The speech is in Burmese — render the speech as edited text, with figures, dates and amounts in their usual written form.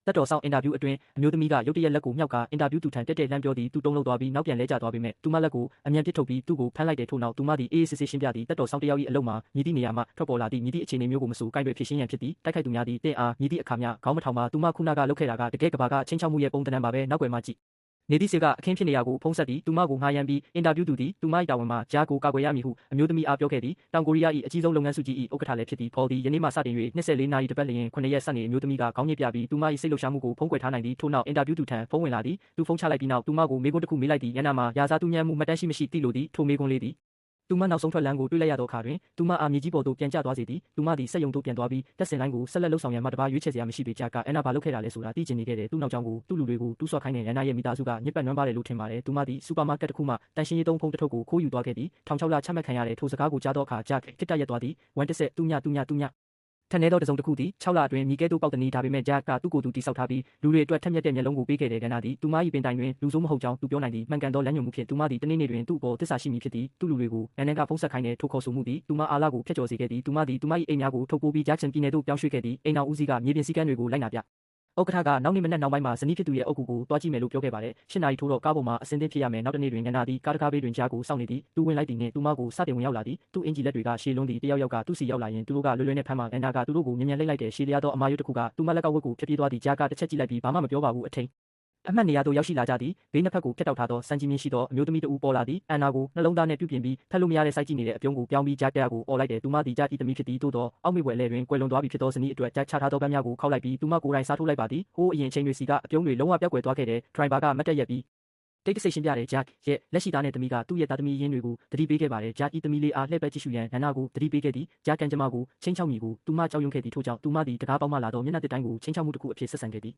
တက်တော်ဆောင်အင်တာဗျူးအတွင်းအမျိုးသမီးကရုတ်တရက်လက်ကိုမြှောက်ကာအင်တာဗျူးသူထံတက်လှမ်းပြောသည်သူတုံးလုံးသွားပြီးနောက်ပြန်လဲကျသွားပေမဲ့သူမလက်ကိုအမြန်ပစ်ထုတ်ပြီးသူ့ကိုဖမ်းလိုက်တဲ့ထို့နောက်သူမသည်အေးအေးဆေးဆေးရှင်းပြသည်တက်တော်ဆောင်တယောက်၏အလုံးမှာမြည်သည့်နေရာမှထွက်ပေါ်လာသည့်မြည်သည့်အခြေအနေမျိုးကိုမဆိုကိုင်တွယ်ဖြစ်ရှင်းရန်ဖြစ်သည်တိုက်ခိုက်သူများသည်တင့်အားမြည်သည့်အခါမျှခေါင်းမထောင်ပါသူမခုနကလုပ်ခဲ့တာကတကယ်ကဘာကချင်းချောက်မှုရဲ့ပုံသဏ္ဍာန်ပါပဲနောက်ွယ်မှကြည့်နေသည့်စေကအခင်းဖြစ်နေရာကိုဖုံးဆက်သည်သူမကိုငှားရမ်းပြီးအင်တာဗျူးသူသည်သူမ၏တာဝန်မှာဂျာကိုကာကွယ်ရမည်ဟုအမျိုးသမီးအားပြောခဲ့သည်တောင်ကိုရီးယား၏အကြီးဆုံးလုပ်ငန်းစုကြီး၏ဥက္ကဋ္ဌလည်းဖြစ်သည်ဖော်သည်ယနေ့မှစတင်၍24နာရီတစ်ပတ်လျင်9ရက်ဆက်နေအမျိုးသမီးကခေါင်းညစ်ပြပြီးသူမ၏စိတ်လှုပ်ရှားမှုကိုဖုံးကွယ်ထားနိုင်သည်ထို့နောက်အင်တာဗျူးသူထံဖုံးဝင်လာသည်သူဖုံးချလိုက်ပြီးနောက်သူမကိုမေးခွန်းတစ်ခုမေးလိုက်သည်ညနာမှာရာဇာတူညံမှုမှတ်တမ်းရှိမရှိသိလိုသည်ထိုမေးခွန်းလေးသည်သူမနောက်ဆုံးထွက်လမ်းကိုတွေ့လိုက်ရသောအခါတွင်သူမအားမြေကြီးပေါ်သို့ပြန်ကျသွားစေသည်သူမသည်စက်ရုံသို့ပြန်သွားပြီးတက်စင်လိုင်းကိုဆက်လက်လှုပ်ဆောင်ရန်မှတပါးရွေးချယ်စရာမရှိပေကြကအန်နာဘာလုပ်ခဲ့တာလဲဆိုတာသိချင်နေခဲ့တယ်သူ့နောက်ကြောင်းကိုသူ့လူတွေကိုတူးဆွခိုင်းတဲ့ရန်နာရဲ့မိသားစုကညစ်ပတ်နွမ်းပါတယ်လို့ထင်ပါတယ်သူမသည်စူပါမားကတ်တစ်ခုမှတန်ရှင်းရေးသုံးဖုံးတစ်ထုပ်ကိုခိုးယူသွားခဲ့သည်ထောင်6လချမှတ်ခံရတဲ့ထိုစကားကိုကြားသောအခါဂျက်တစ်တက်ရက်သွားသည်ဝန်တစ်ဆက်တူညထက်နေသောတစုံတစ်ခုသည်6လအတွင်းမိကဲတို့ပေါက်တနီးဒါပေမဲ့ဂျက်ကသူ့ကိုယ်သူတိဆောက်ထားပြီးလူတွေအတွက်ထက်မြက်တဲ့မျက်လုံးကိုပေးခဲ့တဲ့ကဏ္ဍသည်သူမ၏ပင်တိုင်တွင်လူဆိုးမဟုတ်ကြောင်းသူပြောနိုင်သည်မှန်ကန်သောလမ်းညွှန်မှုဖြင့်သူမသည်တနေ့နေ့တွင်သူ့အပေါ်သစ္စာရှိမည်ဖြစ်သည်သူ့လူတွေကိုနန်းနန်းကဖုံးဆက်ခိုင်းတဲ့ထိုခေါ်ဆိုမှုသည်သူမအားလာကိုဖျက်ကျော်စေခဲ့သည်သူမသည်သူမ၏အိမ်များကိုထုတ်ပိုးပြီးဂျက်ဆန်ပြည်နယ်သို့ပြောင်းရွှေ့ခဲ့သည်အိမ်အောင်ဦးစီးကမြေပြင်စည်းကမ်းတွေကိုလိုက်နာပြဥက္ကဋ္ဌကနောက်နေ့မနက်နောက်ပိုင်းမှာဇနီးဖြစ်သူရဲ့အုပ်ကူကိုတွားကြည့်မယ်လို့ပြောခဲ့ပါတယ်8နာရီထိုးတော့ကားပေါ်မှာအစင်းသင်းဖြစ်ရမယ်နောက်တနေ့တွင်ညနာသည်ကားတကားဘေးတွင်ကြားကိုစောင့်နေသည်သူဝင်လိုက်သည်နှင့်သူမကိုစတင်ဝင်ရောက်လာသည်သူ့အင်ဂျီလက်တွေကရှေးလွန်းသည်တယောက်ကသူ့စီရောက်လာရင်သူတို့ကလွယ်လွယ်နဲ့ဖမ်းမှအန်နာကသူတို့ကိုမြန်လိုက်တဲ့ရှေးလျားသောအမားရုပ်တစ်ခုကသူမလက်ကဝတ်ကိုဖျက်ပြေးသွားသည်ဂျာကတစ်ချက်ကြည့်လိုက်ပြီးဘာမှမပြောပါဘူးအထိန်အမှတ်နေရာသို့ရောက်ရှိလာကြသည်ဘေးနှစ်ဖက်ကိုဖျက်တောက်ထားသောစံကြီးမြင့်ရှိသောအမျိုးသမီးတဦးပေါ်လာသည်အန်နာကိုနှလုံးသားနဲ့ပြုပြင်ပြီးဖက်လို့မရတဲ့စိုက်ကြည့်နေတဲ့အပြုံးကိုပြောင်းပြီးဂျာကိုអော်လိုက်တယ်သူမသည်ဂျာဤသမီးဖြစ်သည်သို့သောအောက်မေ့ွယ်လဲတွင်ကွယ်လွန်သွားပြီဖြစ်သောဇနီးအတွက်ဂျာချထားသောပန်းများကိုခောက်လိုက်ပြီးသူမကိုယ်တိုင်စားထိုးလိုက်ပါသည်ဟိုးအရင်ချိန်တွေစီကအပြုံးတွေလုံးဝပြောက်ကွယ်သွားခဲ့တဲ့ဒရိုင်ဘာကမတ်တက်ရက်ပြီးတိတ်တဆိတ်ရှင်းပြတဲ့ဂျက်ရဲ့လက်ရှိသားနဲ့သမီးကသူ့ရဲ့သားသမီးရင်းတွေကိုတတိပေးခဲ့ပါတယ်ဂျက်ဤသမီးလေးအားလှည့်ပဲကြည့်ရှုရန်နန္နာကိုတတိပေးခဲ့သည်ဂျက်ကန်ကျမကိုချင်းချောက်မိကိုသူမကြောက်ရွံ့ခဲ့သည်ထို့ကြောင့်သူမသည်တကားပေါက်မှလာသောမျက်နှာတစ်တိုင်းကိုချင်းချောက်မှုတစ်ခုအဖြစ်ဆက်ဆံခဲ့သည်